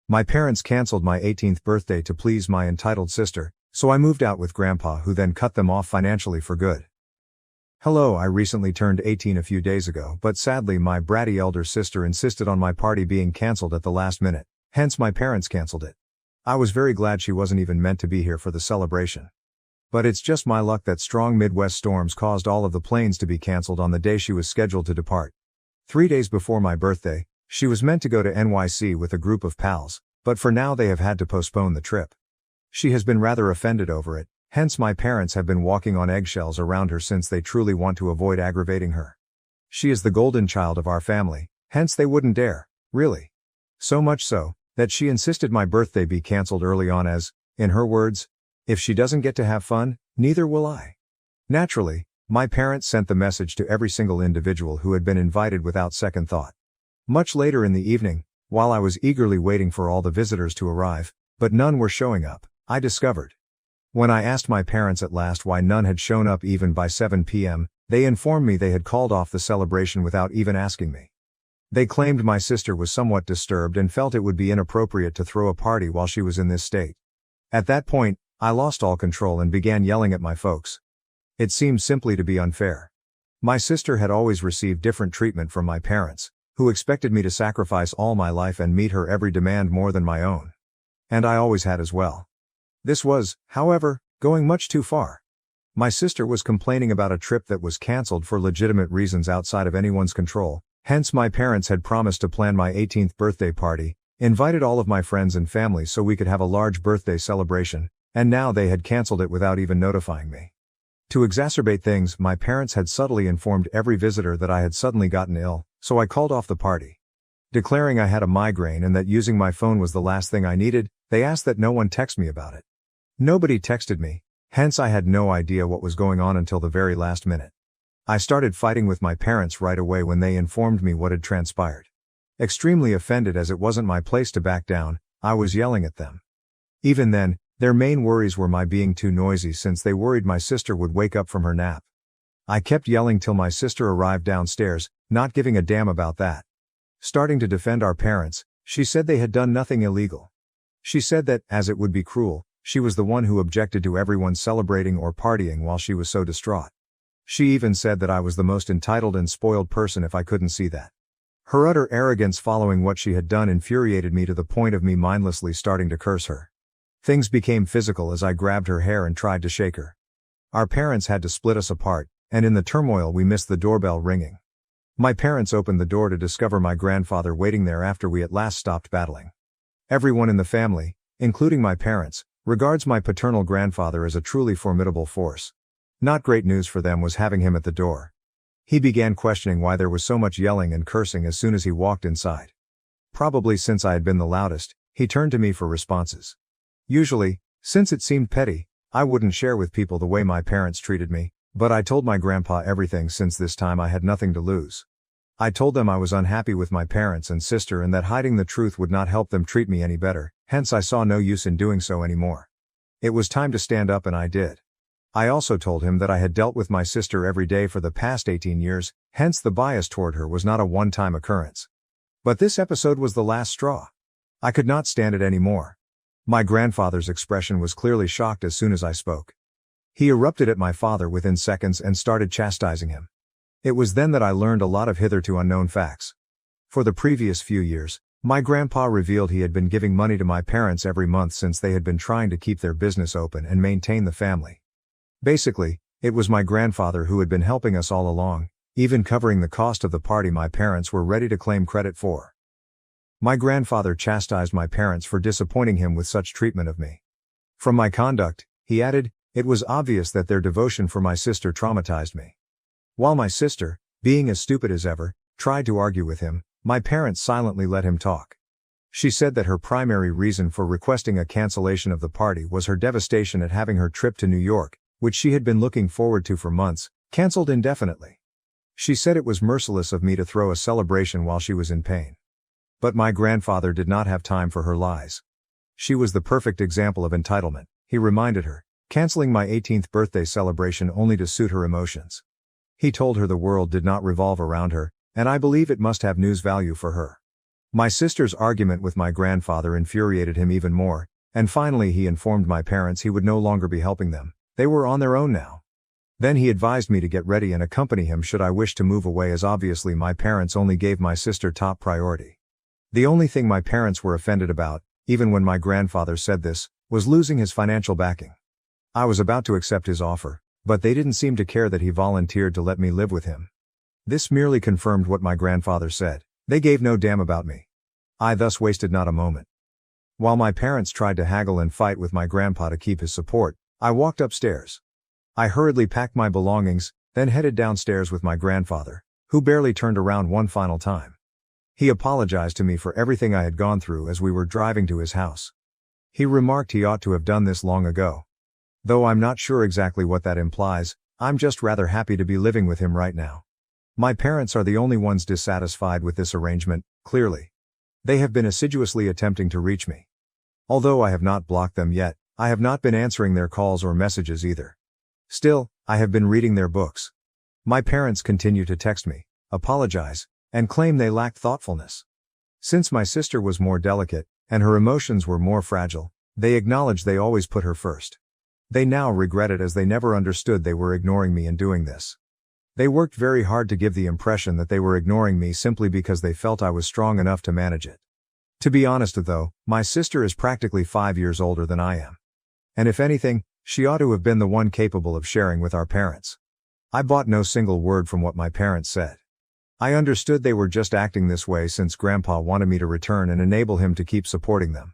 My parents canceled my 18th birthday to please my entitled sister, so I moved out with Grandpa, who then cut them off financially for good. Hello, I recently turned 18 a few days ago, but sadly my bratty elder sister insisted on my party being cancelled at the last minute, hence my parents cancelled it. I was very glad she wasn't even meant to be here for the celebration. But it's just my luck that strong Midwest storms caused all of the planes to be cancelled on the day she was scheduled to depart. 3 days before my birthday, she was meant to go to NYC with a group of pals, but for now they have had to postpone the trip. She has been rather offended over it, hence my parents have been walking on eggshells around her since they truly want to avoid aggravating her. She is the golden child of our family, hence they wouldn't dare, really. So much so, that she insisted my birthday be cancelled early on as, in her words, if she doesn't get to have fun, neither will I. Naturally, my parents sent the message to every single individual who had been invited without second thought. Much later in the evening, while I was eagerly waiting for all the visitors to arrive, but none were showing up, I discovered. When I asked my parents at last why none had shown up even by 7 p.m., they informed me they had called off the celebration without even asking me. They claimed my sister was somewhat disturbed and felt it would be inappropriate to throw a party while she was in this state. At that point, I lost all control and began yelling at my folks. It seemed simply to be unfair. My sister had always received different treatment from my parents, who expected me to sacrifice all my life and meet her every demand more than my own. And I always had as well. This was, however, going much too far. My sister was complaining about a trip that was cancelled for legitimate reasons outside of anyone's control, hence my parents had promised to plan my 18th birthday party, invited all of my friends and family so we could have a large birthday celebration, and now they had cancelled it without even notifying me. To exacerbate things, my parents had subtly informed every visitor that I had suddenly gotten ill, so I called off the party. Declaring I had a migraine and that using my phone was the last thing I needed, they asked that no one text me about it. Nobody texted me, hence I had no idea what was going on until the very last minute. I started fighting with my parents right away when they informed me what had transpired. Extremely offended as it wasn't my place to back down, I was yelling at them. Even then, their main worries were my being too noisy since they worried my sister would wake up from her nap. I kept yelling till my sister arrived downstairs, not giving a damn about that. Starting to defend our parents, she said they had done nothing illegal. She said that, as it would be cruel, she was the one who objected to everyone celebrating or partying while she was so distraught. She even said that I was the most entitled and spoiled person if I couldn't see that. Her utter arrogance following what she had done infuriated me to the point of me mindlessly starting to curse her. Things became physical as I grabbed her hair and tried to shake her. Our parents had to split us apart, and in the turmoil we missed the doorbell ringing. My parents opened the door to discover my grandfather waiting there after we at last stopped battling. Everyone in the family, including my parents, regards my paternal grandfather as a truly formidable force. Not great news for them was having him at the door. He began questioning why there was so much yelling and cursing as soon as he walked inside. Probably since I had been the loudest, he turned to me for responses. Usually, since it seemed petty, I wouldn't share with people the way my parents treated me, but I told my grandpa everything since this time I had nothing to lose. I told them I was unhappy with my parents and sister and that hiding the truth would not help them treat me any better, hence I saw no use in doing so anymore. It was time to stand up and I did. I also told him that I had dealt with my sister every day for the past 18 years, hence the bias toward her was not a one-time occurrence. But this episode was the last straw. I could not stand it anymore. My grandfather's expression was clearly shocked as soon as I spoke. He erupted at my father within seconds and started chastising him. It was then that I learned a lot of hitherto unknown facts. For the previous few years, my grandpa revealed he had been giving money to my parents every month since they had been trying to keep their business open and maintain the family. Basically, it was my grandfather who had been helping us all along, even covering the cost of the party my parents were ready to claim credit for. My grandfather chastised my parents for disappointing him with such treatment of me. From my conduct, he added, it was obvious that their devotion for my sister traumatized me. While my sister, being as stupid as ever, tried to argue with him, my parents silently let him talk. She said that her primary reason for requesting a cancellation of the party was her devastation at having her trip to New York, which she had been looking forward to for months, cancelled indefinitely. She said it was merciless of me to throw a celebration while she was in pain. But my grandfather did not have time for her lies. She was the perfect example of entitlement, he reminded her, canceling my 18th birthday celebration only to suit her emotions. He told her the world did not revolve around her, and I believe it must have news value for her. My sister's argument with my grandfather infuriated him even more, and finally he informed my parents he would no longer be helping them. They were on their own now. Then he advised me to get ready and accompany him should I wish to move away, as obviously my parents only gave my sister top priority. The only thing my parents were offended about, even when my grandfather said this, was losing his financial backing. I was about to accept his offer, but they didn't seem to care that he volunteered to let me live with him. This merely confirmed what my grandfather said. They gave no damn about me. I thus wasted not a moment. While my parents tried to haggle and fight with my grandpa to keep his support, I walked upstairs. I hurriedly packed my belongings, then headed downstairs with my grandfather, who barely turned around one final time. He apologized to me for everything I had gone through as we were driving to his house. He remarked he ought to have done this long ago. Though I'm not sure exactly what that implies, I'm just rather happy to be living with him right now. My parents are the only ones dissatisfied with this arrangement, clearly. They have been assiduously attempting to reach me. Although I have not blocked them yet, I have not been answering their calls or messages either. Still, I have been reading their books. My parents continue to text me, apologize, and claim they lacked thoughtfulness. Since my sister was more delicate, and her emotions were more fragile, they acknowledge they always put her first. They now regret it as they never understood they were ignoring me in doing this. They worked very hard to give the impression that they were ignoring me simply because they felt I was strong enough to manage it. To be honest though, my sister is practically 5 years older than I am. And if anything, she ought to have been the one capable of sharing with our parents. I bought no single word from what my parents said. I understood they were just acting this way since Grandpa wanted me to return and enable him to keep supporting them.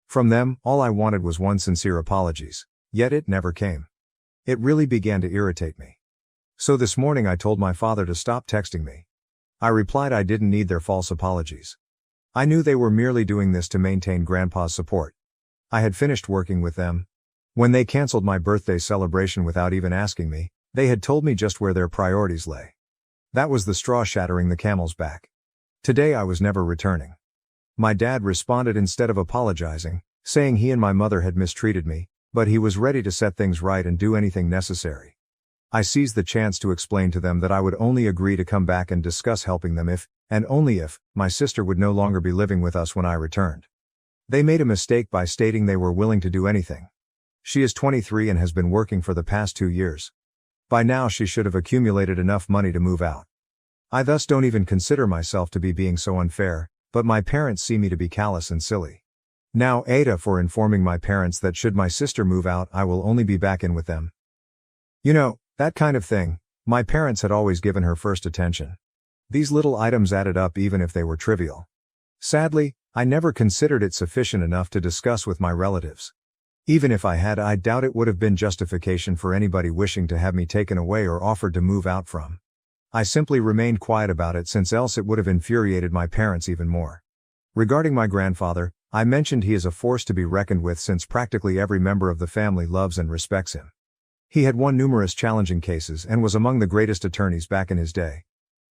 From them, all I wanted was one sincere apologies, yet it never came. It really began to irritate me. So this morning I told my father to stop texting me. I replied I didn't need their false apologies. I knew they were merely doing this to maintain Grandpa's support. I had finished working with them. When they canceled my birthday celebration without even asking me, they had told me just where their priorities lay. That was the straw shattering the camel's back. Today I was never returning. My dad responded instead of apologizing, saying he and my mother had mistreated me, but he was ready to set things right and do anything necessary. I seized the chance to explain to them that I would only agree to come back and discuss helping them if, and only if, my sister would no longer be living with us when I returned. They made a mistake by stating they were willing to do anything. She is 23 and has been working for the past 2 years. By now she should have accumulated enough money to move out. I thus don't even consider myself to be being so unfair, but my parents see me to be callous and silly. Now Ada for informing my parents that should my sister move out I will only be back in with them. You know, that kind of thing. My parents had always given her first attention. These little items added up even if they were trivial. Sadly, I never considered it sufficient enough to discuss with my relatives. Even if I had, I doubt it would have been justification for anybody wishing to have me taken away or offered to move out from. I simply remained quiet about it since else it would have infuriated my parents even more. Regarding my grandfather, I mentioned he is a force to be reckoned with since practically every member of the family loves and respects him. He had won numerous challenging cases and was among the greatest attorneys back in his day.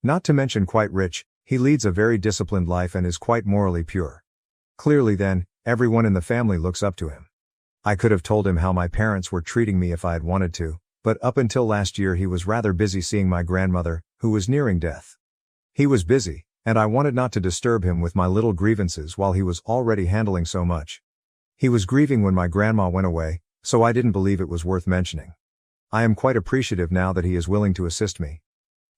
Not to mention quite rich, he leads a very disciplined life and is quite morally pure. Clearly then, everyone in the family looks up to him. I could have told him how my parents were treating me if I had wanted to, but up until last year he was rather busy seeing my grandmother, who was nearing death. He was busy, and I wanted not to disturb him with my little grievances while he was already handling so much. He was grieving when my grandma went away, so I didn't believe it was worth mentioning. I am quite appreciative now that he is willing to assist me.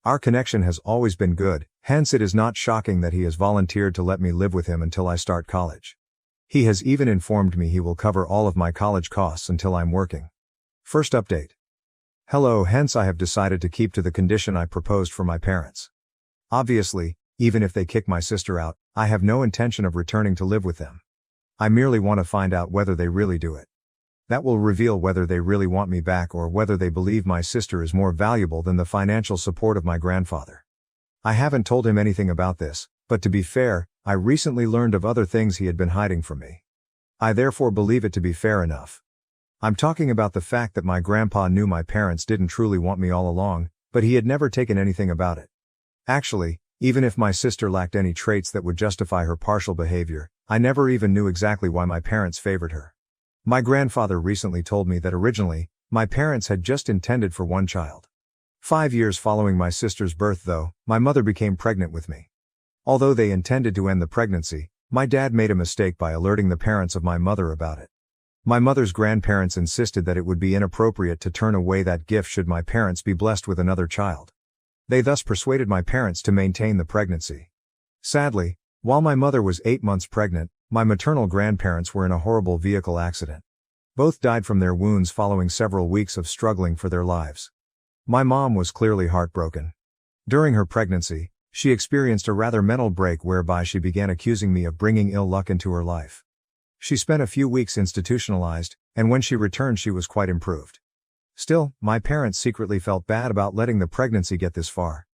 Our connection has always been good, hence it is not shocking that he has volunteered to let me live with him until I start college. He has even informed me he will cover all of my college costs until I'm working. First update. Hello, hence I have decided to keep to the condition I proposed for my parents. Obviously, even if they kick my sister out, I have no intention of returning to live with them. I merely want to find out whether they really do it. That will reveal whether they really want me back or whether they believe my sister is more valuable than the financial support of my grandfather. I haven't told him anything about this, but to be fair, I recently learned of other things he had been hiding from me. I therefore believe it to be fair enough. I'm talking about the fact that my grandpa knew my parents didn't truly want me all along, but he had never taken anything about it. Actually, even if my sister lacked any traits that would justify her partial behavior, I never even knew exactly why my parents favored her. My grandfather recently told me that originally, my parents had just intended for one child. 5 years following my sister's birth though, my mother became pregnant with me. Although they intended to end the pregnancy, my dad made a mistake by alerting the parents of my mother about it. My mother's grandparents insisted that it would be inappropriate to turn away that gift should my parents be blessed with another child. They thus persuaded my parents to maintain the pregnancy. Sadly, while my mother was 8 months pregnant, my maternal grandparents were in a horrible vehicle accident. Both died from their wounds following several weeks of struggling for their lives. My mom was clearly heartbroken. During her pregnancy, she experienced a rather mental break whereby she began accusing me of bringing ill luck into her life. She spent a few weeks institutionalized, and when she returned she was quite improved. Still, my parents secretly felt bad about letting the pregnancy get this far.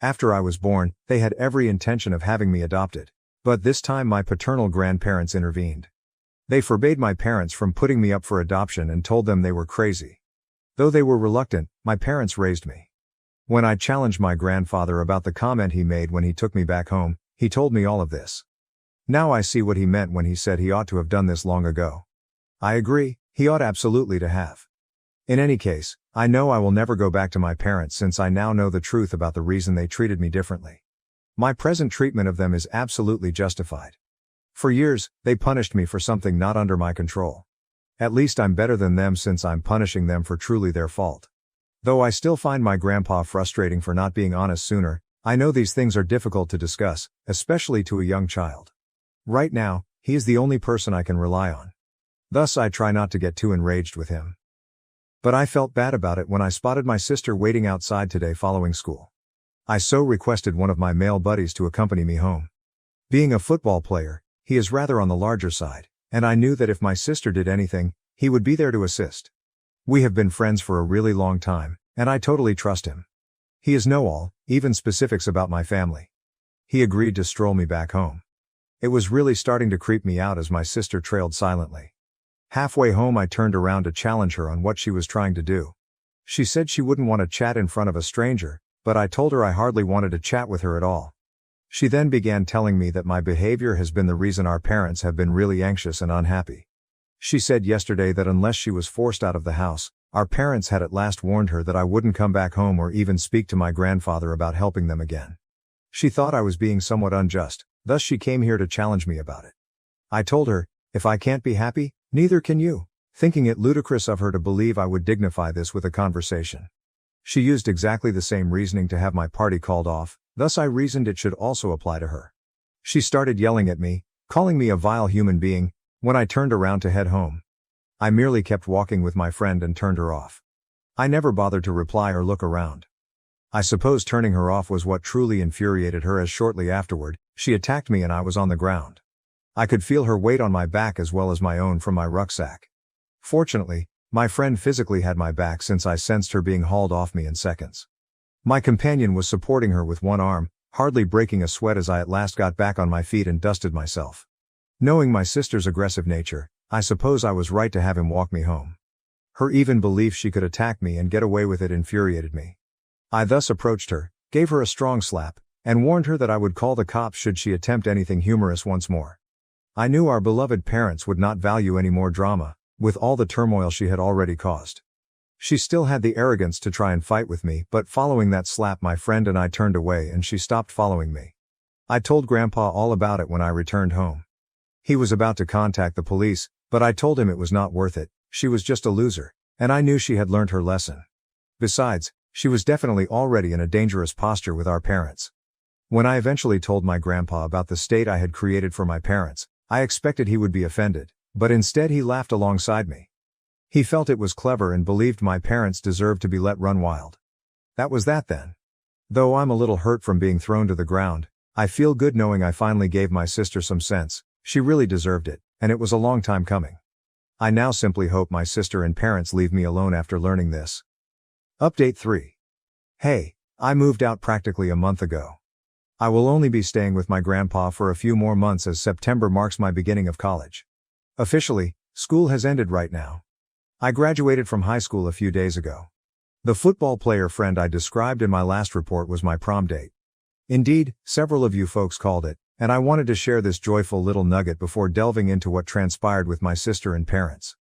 After I was born, they had every intention of having me adopted. But this time my paternal grandparents intervened. They forbade my parents from putting me up for adoption and told them they were crazy. Though they were reluctant, my parents raised me. When I challenged my grandfather about the comment he made when he took me back home, he told me all of this. Now I see what he meant when he said he ought to have done this long ago. I agree, he ought absolutely to have. In any case, I know I will never go back to my parents since I now know the truth about the reason they treated me differently. My present treatment of them is absolutely justified. For years, they punished me for something not under my control. At least I'm better than them since I'm punishing them for truly their fault. Though I still find my grandpa frustrating for not being honest sooner, I know these things are difficult to discuss, especially to a young child. Right now, he is the only person I can rely on. Thus I try not to get too enraged with him. But I felt bad about it when I spotted my sister waiting outside today following school. I so requested one of my male buddies to accompany me home. Being a football player, he is rather on the larger side, and I knew that if my sister did anything, he would be there to assist. We have been friends for a really long time, and I totally trust him. He is know-all, even specifics about my family. He agreed to stroll me back home. It was really starting to creep me out as my sister trailed silently. Halfway home I turned around to challenge her on what she was trying to do. She said she wouldn't want to chat in front of a stranger, but I told her I hardly wanted to chat with her at all. She then began telling me that my behavior has been the reason our parents have been really anxious and unhappy. She said yesterday that unless she was forced out of the house, our parents had at last warned her that I wouldn't come back home or even speak to my grandfather about helping them again. She thought I was being somewhat unjust, thus she came here to challenge me about it. I told her, if I can't be happy, neither can you, thinking it ludicrous of her to believe I would dignify this with a conversation. She used exactly the same reasoning to have my party called off, thus I reasoned it should also apply to her. She started yelling at me, calling me a vile human being, when I turned around to head home. I merely kept walking with my friend and turned her off. I never bothered to reply or look around. I suppose turning her off was what truly infuriated her, as shortly afterward, she attacked me and I was on the ground. I could feel her weight on my back as well as my own from my rucksack. Fortunately, my friend physically had my back since I sensed her being hauled off me in seconds. My companion was supporting her with one arm, hardly breaking a sweat as I at last got back on my feet and dusted myself. Knowing my sister's aggressive nature, I suppose I was right to have him walk me home. Her even belief she could attack me and get away with it infuriated me. I thus approached her, gave her a strong slap, and warned her that I would call the cops should she attempt anything humorous once more. I knew our beloved parents would not value any more drama, with all the turmoil she had already caused. She still had the arrogance to try and fight with me, but following that slap my friend and I turned away and she stopped following me. I told Grandpa all about it when I returned home. He was about to contact the police, but I told him it was not worth it, she was just a loser, and I knew she had learned her lesson. Besides, she was definitely already in a dangerous posture with our parents. When I eventually told my grandpa about the state I had created for my parents, I expected he would be offended, but instead he laughed alongside me. He felt it was clever and believed my parents deserved to be let run wild. That was that then. Though I'm a little hurt from being thrown to the ground, I feel good knowing I finally gave my sister some sense. She really deserved it, and it was a long time coming. I now simply hope my sister and parents leave me alone after learning this. Update 3. Hey, I moved out practically a month ago. I will only be staying with my grandpa for a few more months as September marks my beginning of college. Officially, school has ended right now. I graduated from high school a few days ago. The football player friend I described in my last report was my prom date. Indeed, several of you folks called it, and I wanted to share this joyful little nugget before delving into what transpired with my sister and parents.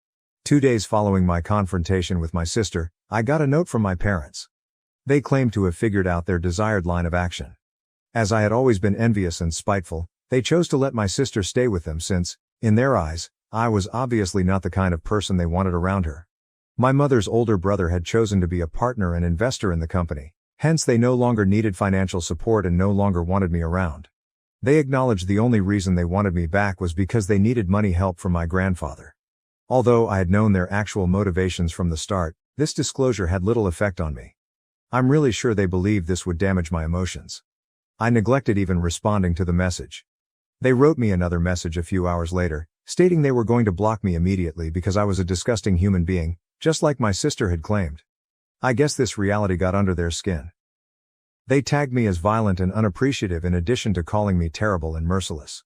2 days following my confrontation with my sister, I got a note from my parents. They claimed to have figured out their desired line of action. As I had always been envious and spiteful, they chose to let my sister stay with them since, in their eyes, I was obviously not the kind of person they wanted around her. My mother's older brother had chosen to be a partner and investor in the company, hence they no longer needed financial support and no longer wanted me around. They acknowledged the only reason they wanted me back was because they needed money help from my grandfather. Although I had known their actual motivations from the start, this disclosure had little effect on me. I'm really sure they believed this would damage my emotions. I neglected even responding to the message. They wrote me another message a few hours later, stating they were going to block me immediately because I was a disgusting human being, just like my sister had claimed. I guess this reality got under their skin. They tagged me as violent and unappreciative in addition to calling me terrible and merciless.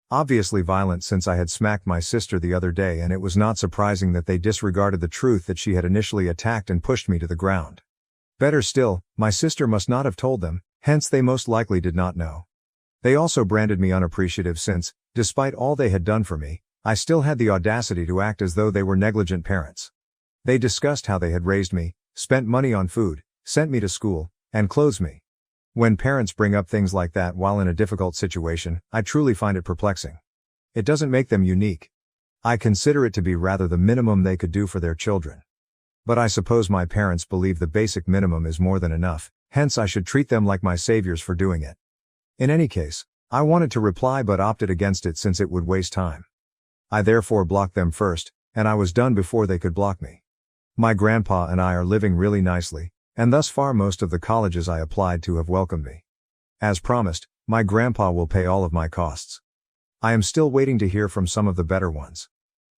Obviously violent since I had smacked my sister the other day, and it was not surprising that they disregarded the truth that she had initially attacked and pushed me to the ground. Better still, my sister must not have told them, hence they most likely did not know. They also branded me unappreciative since, despite all they had done for me, I still had the audacity to act as though they were negligent parents. They discussed how they had raised me, spent money on food, sent me to school, and clothed me. When parents bring up things like that while in a difficult situation, I truly find it perplexing. It doesn't make them unique. I consider it to be rather the minimum they could do for their children. But I suppose my parents believe the basic minimum is more than enough, hence I should treat them like my saviors for doing it. In any case, I wanted to reply but opted against it since it would waste time. I therefore blocked them first, and I was done before they could block me. My grandpa and I are living really nicely, and thus far most of the colleges I applied to have welcomed me. As promised, my grandpa will pay all of my costs. I am still waiting to hear from some of the better ones.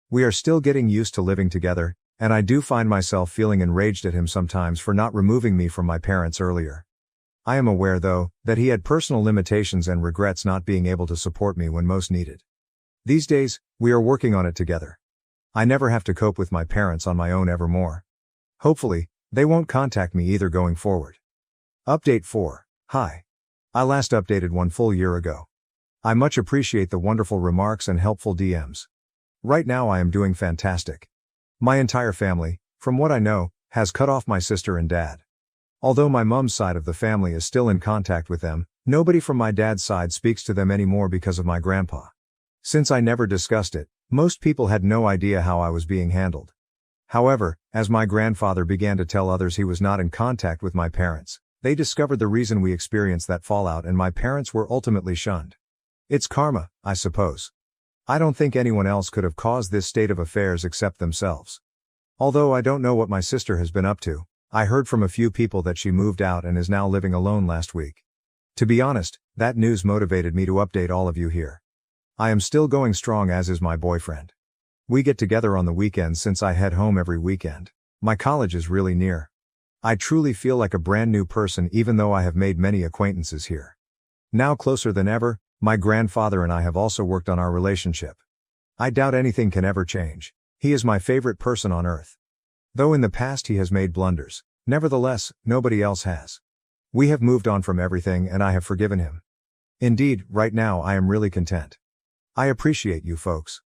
We are still getting used to living together, and I do find myself feeling enraged at him sometimes for not removing me from my parents earlier. I am aware, though, that he had personal limitations and regrets not being able to support me when most needed. These days, we are working on it together. I never have to cope with my parents on my own ever more. Hopefully, they won't contact me either going forward. Update 4. Hi. I last updated 1 full year ago. I much appreciate the wonderful remarks and helpful DMs. Right now I am doing fantastic. My entire family, from what I know, has cut off my sister and dad. Although my mom's side of the family is still in contact with them, nobody from my dad's side speaks to them anymore because of my grandpa. Since I never discussed it, most people had no idea how I was being handled. However, as my grandfather began to tell others he was not in contact with my parents, they discovered the reason we experienced that fallout, and my parents were ultimately shunned. It's karma, I suppose. I don't think anyone else could have caused this state of affairs except themselves. Although I don't know what my sister has been up to, I heard from a few people that she moved out and is now living alone last week. To be honest, that news motivated me to update all of you here. I am still going strong, as is my boyfriend. We get together on the weekends since I head home every weekend. My college is really near. I truly feel like a brand new person even though I have made many acquaintances here. Now closer than ever, my grandfather and I have also worked on our relationship. I doubt anything can ever change. He is my favorite person on earth. Though in the past he has made blunders, nevertheless, nobody else has. We have moved on from everything and I have forgiven him. Indeed, right now I am really content. I appreciate you folks.